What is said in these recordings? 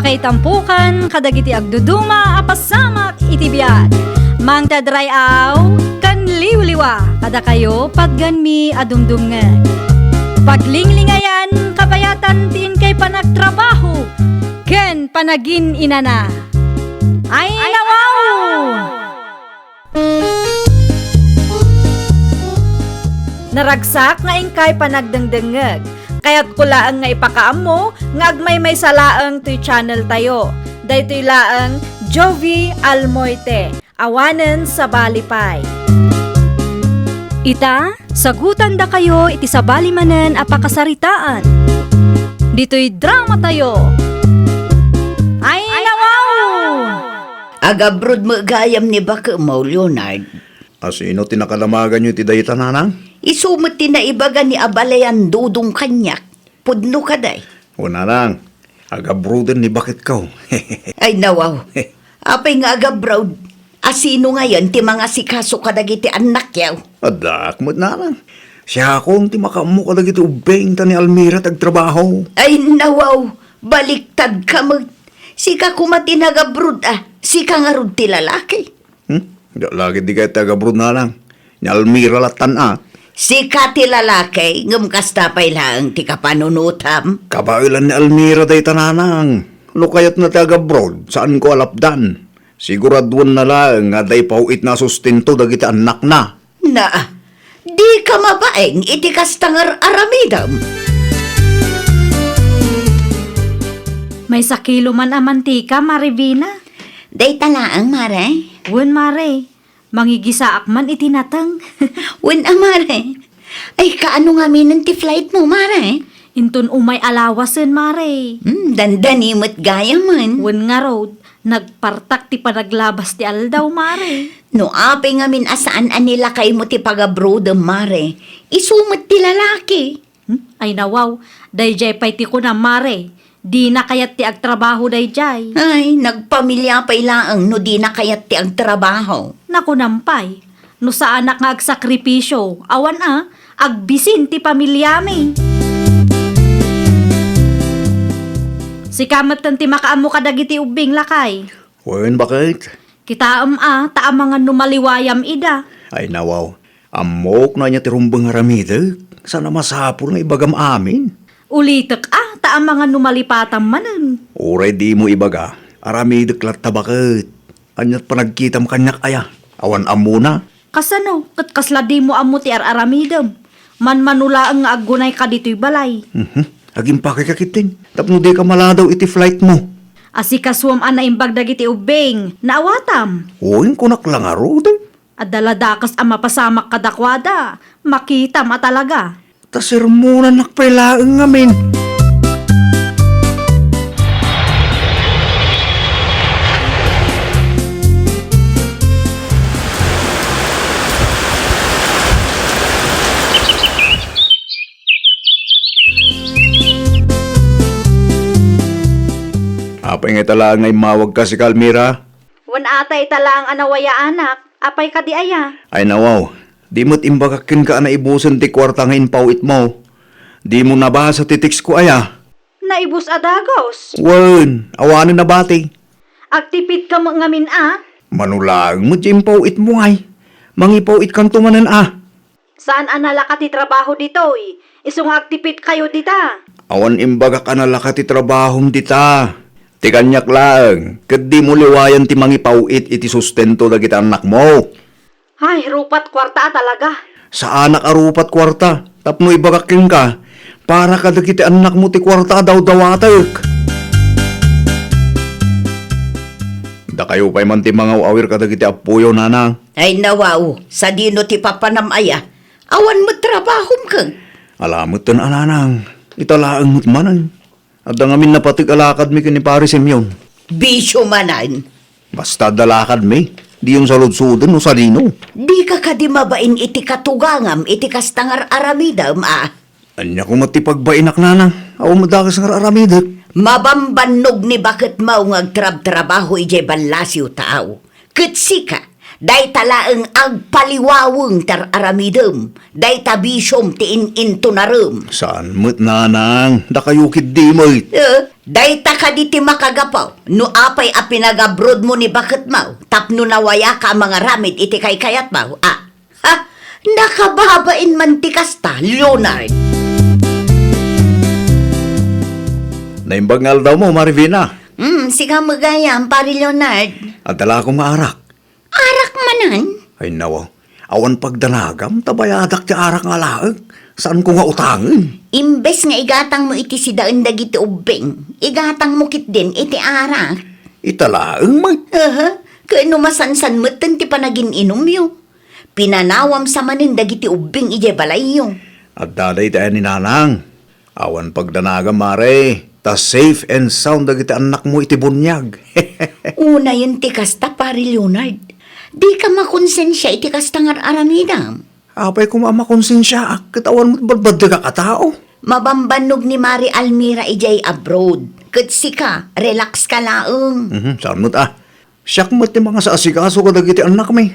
Pakaitampukan kadagiti agduduma apasamak iti biag. Mang tadrayaw kan liwliwa kada kayo padganmi adumdumngan. Paglinglingayan kabayatan tin kay panagtrabaho ken panagin inana. Ay nawaw! Naragsak nga ingkay panagdengdengeg. Kaya't kulaang nga ipakaam mo, nga agmay may salaang to'y channel tayo. Daytoy laang Jovi Almoite, awanen sa balipay. Ita, sagutan da kayo iti sa balimanen apakasaritaan. Dito'y drama tayo. Ay nawaw! Agabrod mo gayam ni baka mo, Leonard. Asino tinakalamagan nyo ti dayta nanang? Isumot na ibaga ni abalayan dudong kanyak. Pudno ka day. O nanang, agabroden ni bakit kaw? Ay nawaw. Apay nga agabrod. Asino ngayon ti mga sikaso kadagiti anak yaw. Adak mo't nanang. Siya akong ti makamu kadagiti ubeng ta ni Almira tagtrabaho. Ay nawaw. Baliktad ka mo. Sika kumati nagabrod Sika nga rod ti lalaki. Lagi di kayo tagabrod nanang. Ni Almira latan Sika ti lalaki. Ngam kastapay lang ti kapanunutam. Kabailan ni Almira dayta nanang. Lukayat na tagabrod. Saan ko alapdan? Siguraduan na lang nga day pauit na sustento dagiti anak na. Di ka mabaeng iti kastangar aramidam. May sakilo man amantika, Marivina. Day talaang, Mare. Wen Mare, mangigisaak man itinatang. Wen Mare. Ay, kaano nga minun ti flight mo, Mare? Intun umay alawasen, Mare. Dandanimot gaya man. Wen nga road, nagpartak ti panaglabas ti aldaw, Mare. No, ape nga min asaan anila kay mo ti pagabrodem, Mare. Isumot ti lalaki. Ay nawaw, dayjay pay ti ko na, Mare. Di na kayat ti agtrabaho dayjay. Ay, nagpamilya pa ilaang no di na kayat ti agtrabaho. Naku nampay, no sa anak nga agsakripisyo, awan agbisin ti pamilyami. Si kamat ti makaamo kadagiti ubing lakay. Wen bakit? Kita taam mga numaliwayam ida. Ay nawaw. Amok na niya ti rumbang aramida. Sana masapul nga ibagam amin. Ulitek taam mga numalipatam manen. Uray di mo ibaga. Aramidek latta bakit? Anyat panagkitam kanyak aya. Awan amuna. Kasano, katkasla di mo amo ti araramidam. Manmanula ang agunay ka dito'y balay. Aging pakikakitin. Tapno di ka maladaw iti flight mo. Asikaswam na imbag dagiti ubeng, naawatam. Uwing kunak lang aro. At daladakas ang mapasamak kadakwada, makita matalaga. Tasirmunan nakpailaang ngamin. Apay nga tala ngay mawag ka si Almira? Wan atay tala ang anawaya anak, apay ka di aya. Ay nawaw, di mo't imbagakin ka na ibusan ti kwarta ngayon pauit mo. Di mo nabasa ti tiks ko aya. Naibus adagos. Wen, awanin na bati. Agtipid ka mo ngamin Manulang mo di pauit mo ay. Mangipauit kang tumanan Saan anala ka ti trabaho ditoy? Isung agtipid kayo dita. Awan imbaga ka nalaka ti trabahom dita. Ti kanyak lang, kat di mo liwayan ti mangipauit iti sustento dagiti anak mo. Ay, rupat kwarta talaga. Sa anak arupat kwarta, tapno ibagakin ka, para ka dagiti anak mo ti kwarta daw dawatek. Da kayo pa'y man ti mga awir ka dagiti apuyo nanang. Ay nawaw, sa dino ti papanamaya. Awan mo trabahom kang. Alamot tan ananang, italaang mo't manang. At ngamin na patik alakad mi kini Paris Simeon. Bisyo manan. Basta dalakad mi, di yung salud-sudon o salino. Di ka di mabain iti katugangam iti kastangar aramidam Anya ko matipagbain nanang, aw madakas nga aramida. Mabambanog ni bakit mao nga agtrab-trabaho ije balasyo tao. Kitsika, Day talaang agpaliwaweng tar aramidem. Day tabisyom tiin intunarem. Saan mo't nanang? Dakayukid di mo't. Day taka di ti makagapaw. No apay a pinagabrod mo ni bakit mau. Tapno nawaya ka mga ramid iti kay kayat mau. Nakababain man ti kasta, Leonard. Naimbangal daw mo, Marivina. Siga magayam, pari Leonard. Adala akong maarak. Arak manan? Ay nawa, awan pagdanagam, tabayadak ti arak nga laag. Saan ko nga utangin? Imbes nga igatang mo iti si daan dagiti ubing, igatang mo kit din iti arak. Italaang may. Kano masansan mo ti panagin inom yo. Pinanawam sa manin dagiti ubing ije balay yo. At daday tayo ni nanang. Awan pagdanagam, mare. Ta safe and sound dagiti anak mo iti bunyag. Una yun ti kasta, pari Leonard. Di ka makonsensya iti kasta nga aramidam. Apay ko mamakonsensya, katawan mo't balbad ka katao. Mabambanog ni Mari Almira ijay abroad. Kutsi ka, relax ka laong. Saan mo't Siyak mo't ti mga sa asikaso ka dagiti anak may.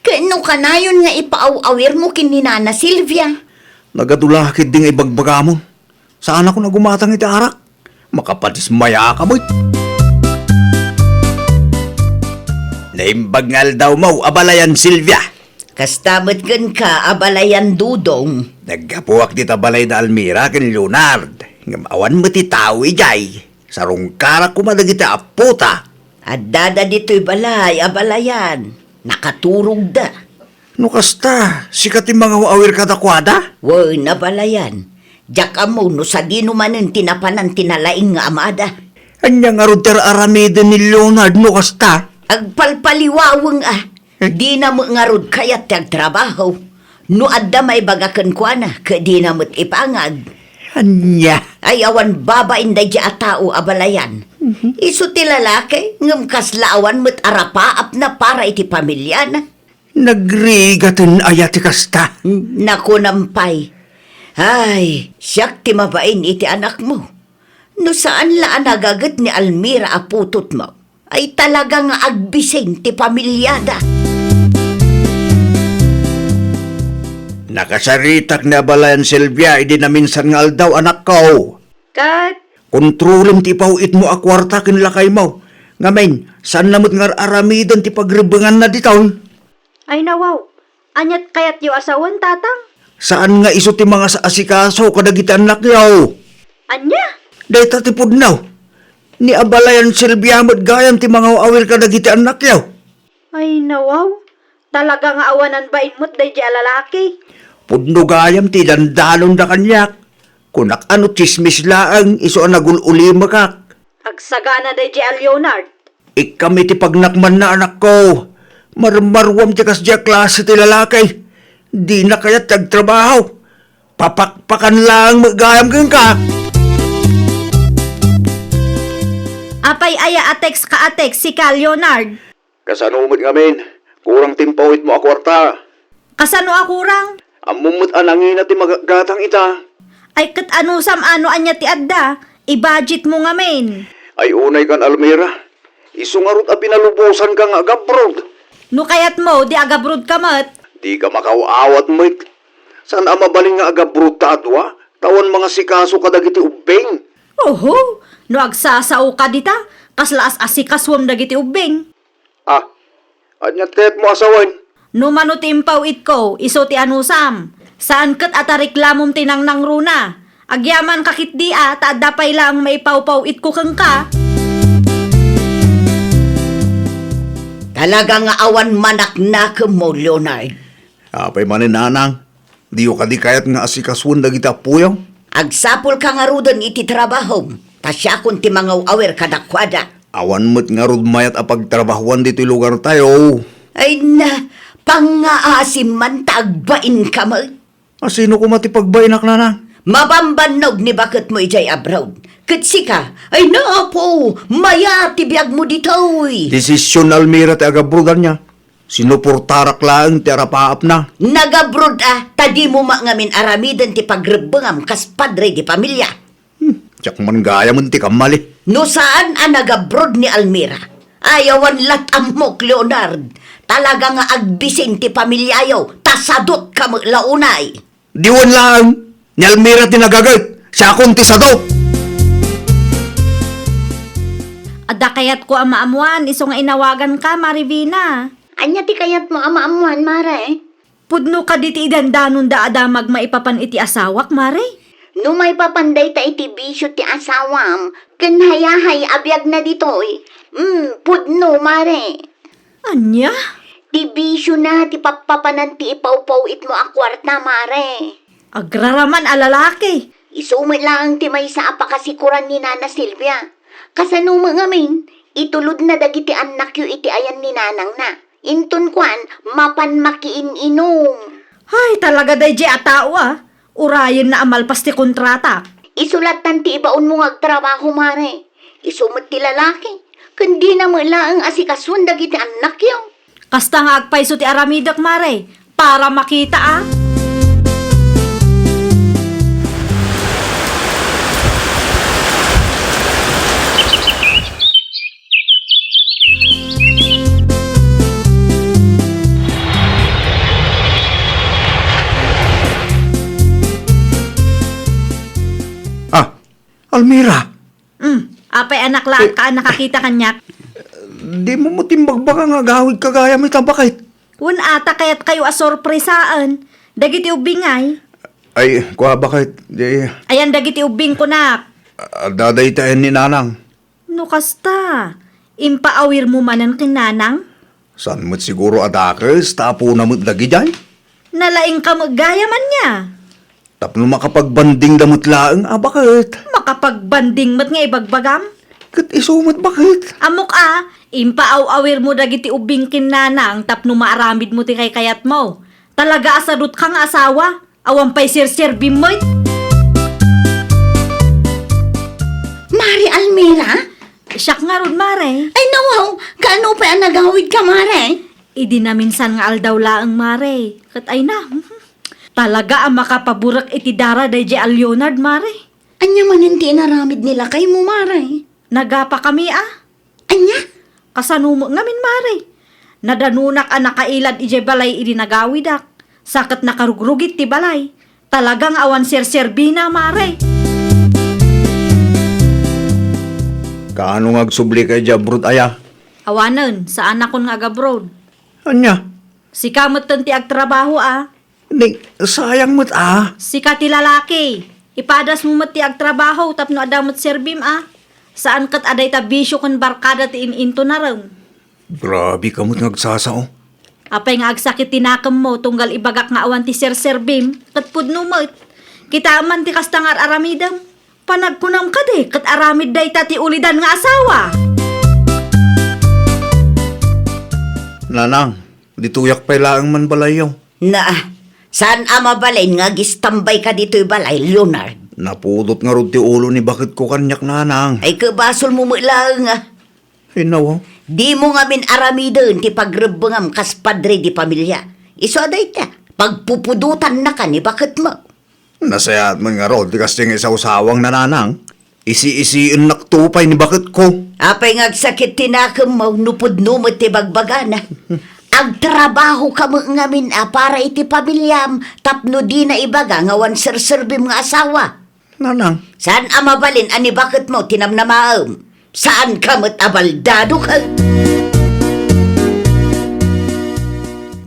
Kano ka na yun nga ipaaw-awir mo kin ni Nana Silvia? Nagadulakid din ay bagbaga mo. Saan ako nagumatang iti arak? Makapatismaya ka mo't. Naimbagngal daw mo, abalayan Silvia. Kastamot gan ka, abalayan dudong. Nagkapuwak ti tabalay na Almira ken Leonard. Ngamawan mo ti tao ijay. Sarong karak kumadagiti aputa. At dada dito'y balay, abalayan. Nakaturog da. No kasta, sikat ti mga awir kadakwada? Woy, nabalayan. Diyak amo no sa di numanin tinapanan tinalaing nga amada. Anya nga ron aramide ni Leonard no kasta? Agpalpaliwaweng Di na mo nga rod kayat tiyag trabaho. No adda may bagakan kwa na, ka di na mo't ipangag. Anya? Ay awan babain da di atao abalayan. Iso ti lalaki, ngam kaslaawan mo't arapaap na para iti pamilya na. Nagrigatin ayati kasta. Naku nampay. Ay, siyak ti mabain iti anak mo. No saan laan nagagat ni Almira aputot mo, ay talagang agbising ti pamilyada. Nakasaritak na balayan Silvia, idi na minsan nga aldaw anak ko. Kat, Kontrolin ti pauit mo akwarta kin lakay mo. Ngamen, saan namot nga aramidan ti pagribangan na ditaon? ay nawaw. Anyat kayat yu asawan, tatang? Saan nga iso ti mga sa asikaso kadagiti anak yaw? Anya? Day tatipod naw. Ni abalayan Silvia mo't gayam ti mga awir kadagiti anak yaw. Ay nawaw. Talaga nga awanan ba inmot day di alalaki? Pudno gayam ti dandalon da kanyak. Kunak ano chismis laang iso ang nagululima kak. Agsagana day di Leonard. Ikami ti pagnakman na anak ko. Marmarwam ti kasya klase ti lalaki. Di na kaya tagtrabaho. Papakpakan lang magayam kang ka. Apay aya atex ka atex si ka Leonard. Kasanumot ngamin. Kurang timpawit mo akwarta. Kasano akurang? Amumot anangin na ti magagatang ita. Ay kat ano sam ano anya ti adda. I-budget mo nga men. Ay unay kan Almira. Isungarot a pinalubusan ka nga agabrod. No kayat mo, di agabrod ka mat. Di ka makawaawat mo't. Saan ang mabaling nga agabrod ta adwa? Tawan mga sikaso kadagiti ubeng. Oho, no agsasao ka dita. Kaslaas asikaswam dagiti ubeng. Anyat kaya't mo asawan. No manutimpaw it ko, iso ti anusam. Saan kat atariklamom tinang nang runa. Agyaman kakit di taadda pay lang maipawpaw it ko kang ka. Talaga nga awan manak na mo, Leonard. Apay manin nanang. Di ka di kayat nga asikaswan dagiti apuyaw. Agsapol ka nga rudon iti trabaho. Tasya kun ti mga awer kadakwada. Awan mo't nga rudmayat a pagtrabahuan dito lugar tayo. Ay na, pangaasim man tagbain ka mo. Sino ko matipagbainak nanang? Mabambanog ni bakit mo ijay abroad. Kitsi ka, ay na po, maya tibiyag mo ditoy. Desisyon Almira ti agabrodan niya. Sinuportarak lang ti arapaap na. Nagabrod tadi mo ngamin aramidan ti pagrebengam kas padre di pamilya. Tiyak man gaya mo ti kamali. No saan nagabrod ni Almira? Ayawan latamok, Leonard. talaga nga agbisin ti pamilyayo, tasadot ka mo launay. Diwan lang, ni Almira tinagagay, siya akong tisado. Ada kayat ko ang maamuan, iso nga inawagan ka, Marivina. Anya ti kayat mo amaamuan, Mare? Pudno ka diti idandanon da adamag maipapan iti asawak, Mare. No may papanday ta iti bisyo ti asawam, kanhayahay abiyag na ditoy. Pudno, Mare. Anya? Ti bisyo na ti papapanan ti ipaupaw it mo a kwarta, Mare. Agraraman alalaki. Isumit lang ti may sa apakasikuran ni Nana Silvia. Kasano mga min, itulod na dagiti anak yu iti ayan ni Nanang na. Intun kwan, mapan makiin inom. Ay, talaga day di atao ah. Urayan na amalpas ti kontrata. Isulatan ti ibaon mo ngagtrabaho, Mare. Isumit ti lalaki. Kundi na mo lang asikasun dagiti anak yu. Kasta nga agpaiso ti aramidak, Mare. Para makita ah. Almira, Apay anak lang ka nakakita kanyak. di mo matimbag-baga nga gawid kagaya may tabakit. Wan ata kayat kayo asorpresaan. Dagiti ubingay. Ay, kuha bakit? Di, Ayan dagiti ubing ko na. daday tayo ni Nanang. No kasta. Impaawir mo manan kinanang. San mo't siguro adakes, tapo na mo't lagi dyan? Nalaing ka magaya man niya. Tapno makapagbanding damot laang, bakit? Makapagbanding mat nga ibagbagam. Kat isumat bakit? Amok impaaw-awir mo dagiti ubing kinanang tapno maaramid mo ti kay kayat mo. Talaga asadot ka nga asawa. Awan pa'y sir-serbi mo't. Mare Almira? Siyak nga ron, Mare. Ay nawaw, kaano pa ang nagawid ka, Mare? Idi na minsan nga aldaw laang, Mare. Kat ay na. Talaga ang makapaburak iti dara day al Leonard, Mare. Anya man hindi naramid nila kay mo, Mare. Nagapa kami Anya? Kasanumo ngamin, Mare. Nadanunak ang nakailad ije balay idi nagawidak. Sakat nakarugrugit ti balay. Talagang awan sir-serbi na, Mare. Kaano ngagsubli kay Jabrod aya? Awanan, sa anak kon nga abroad. Anya? Si kamot ti agtrabaho Ning, sayang mo't Si ti lalaki. Ipadas mo mat ti agtrabaho tapno adamot serbim Saan kat aday ta bisyo kon barkada ti ininto na raw. Grabe ka mo't ngagsasao. Apay nga agsakit tinakam mo tunggal ibagak nga awan ti serbim kat pudno mo. Kita man ti kastangar aramidam. Panagkunam ka de kat aramid day ta ti ulidan nga asawa. Nanang, dituyak pa ilaang man balayaw. Na, saan ama balay nga gistambay ka dito'y balay, Leonard? Napudot nga ron ti ulo ni bakit ko kanyak, Nanang. Ay kabasol mo lang Hinaw. Di mo nga min aramidon ti pagrebengam kas padre di pamilya. Iso aday ta, pagpupudutan na ka ni bakit mo? Nasayat man nga ron, di kasi nga isaw-sawang Nanang. Isi-isiin naktupay ni bakit ko. Apay ngagsakit tinakam mo, nupod-numot ti bagbagana. Agtrabaho ka mo nga min para iti pamilyam, tapno di na ibaga nga wan serserbim nga asawa. Nanang, Saan amabalin ani bakit mo tinamnamaam? Saan ka mo't abaldado ka?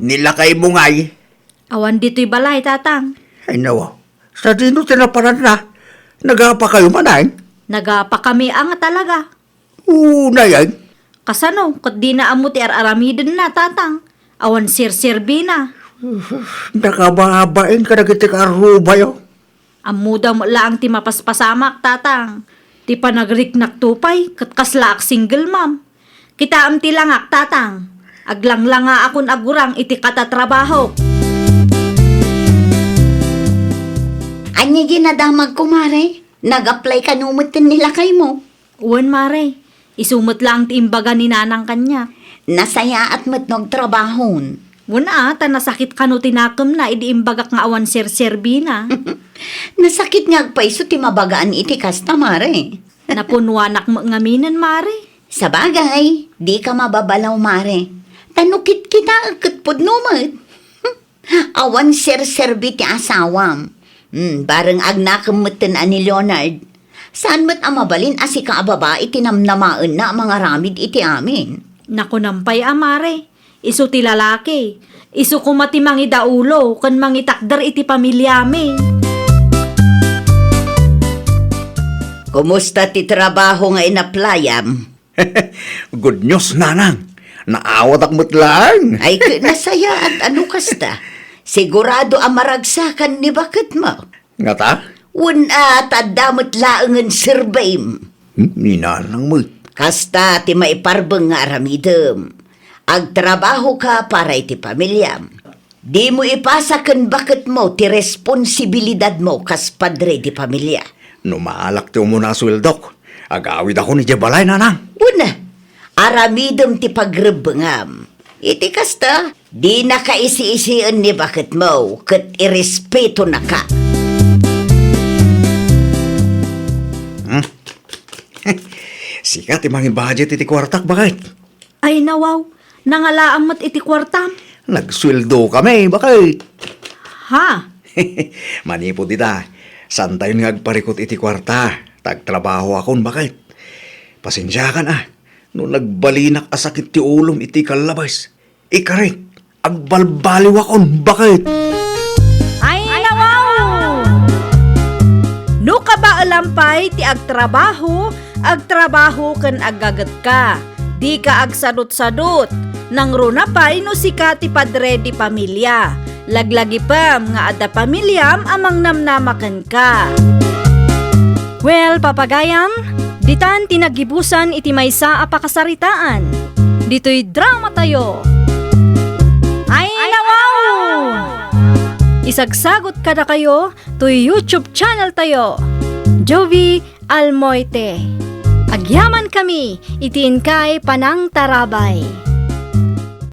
nilakay mo nga'y. Awan dito'y balay, tatang. Ay nawa, sa dino tinaparan na. Nagapa kayo manay? Nagapa kami talaga. Na yan. Kasano, kat di na amo ti aramidin na, tatang. Awan sir-serbi na. Nakababain ka na kita karubayo. Amuda mo lang ti mapaspasamak, tatang. Ti panagrik tupay, kat kaslaak single mom. Kita am ti langak, tatang. Aglang nga akon agurang iti katatrabaho. Anya ginadamag ko, Mare? Nag-apply ka numutin nila kay mo. Uwan, Mare. Isumot lang ti imbaga ni nanang kanya. Nasaya at matnog trabahon. Wala nasakit ka no tinakam na, idi imbagak nga awan sir-serbi na. Nasakit nga agpaiso ti mabagaan iti kasta, Mare. Napunwanak mo ngaminan, Mare. Sa bagay, di ka mababalaw, Mare. Tanukit kinaagkat po naman. Awan ser-serbi ti asawam. Bareng agnakamatan ani Leonard. Saan mo't amabalin asi ka babae tinamnamaan na mga ramid iti amin? Naku nampay amare, isu ti lalaki, isu kumati mangi daulo, kan mangi takder iti pamilyami. Kumusta ti trabaho nga inaplayam? Good news, nanang. Naawat akmat lang. Ay nasaya at ano kasta? Sigurado amaragsakan ni bakit mo? Nga ta? Wuna tadamot laangan survey. Ninanang mo. Kasta ti maiparbeng nga aramidem. Agtrabaho ka para iti pamilyam. Di mo ipasakan bakit mo ti responsibilidad mo kas padre di pamilya. Numalak ti mo na swildok. Agawid ako ni Jabalay, nanang. Una, aramidem ti pagrebengam. Iti kasta, di na kaisi-isian ni bakit mo, kat irespeto na ka. Sikat imangin budget iti kwartak, bakit? Ay nawaw, nangalaang mat iti kwartam. Nagsweldo kami, bakit? Ha? Manipod ita. San tayo ngagparikot iti kwarta? Tagtrabaho akon, bakit? Pasensya ka na. No nagbalinak asakit ti ulom iti kalabas. Ikarit, agbalbaliw akon, bakit? Ay nawaw! No ka ba alampay ti agtrabaho kan agagat ka. Di ka agsadot-sadot. Nang runa pa'y no sika ti padre di pamilya. Laglagi pam nga ada pamilyam amang namnamakan ka. Well, papagayam, ditan tinagibusan iti maysa a pakasaritaan. Dito'y drama tayo. Ay nawaw! Isagsagot kada kayo to YouTube channel tayo. Jovi Almoite. Agyaman kami, itiin kay Panang Tarabay.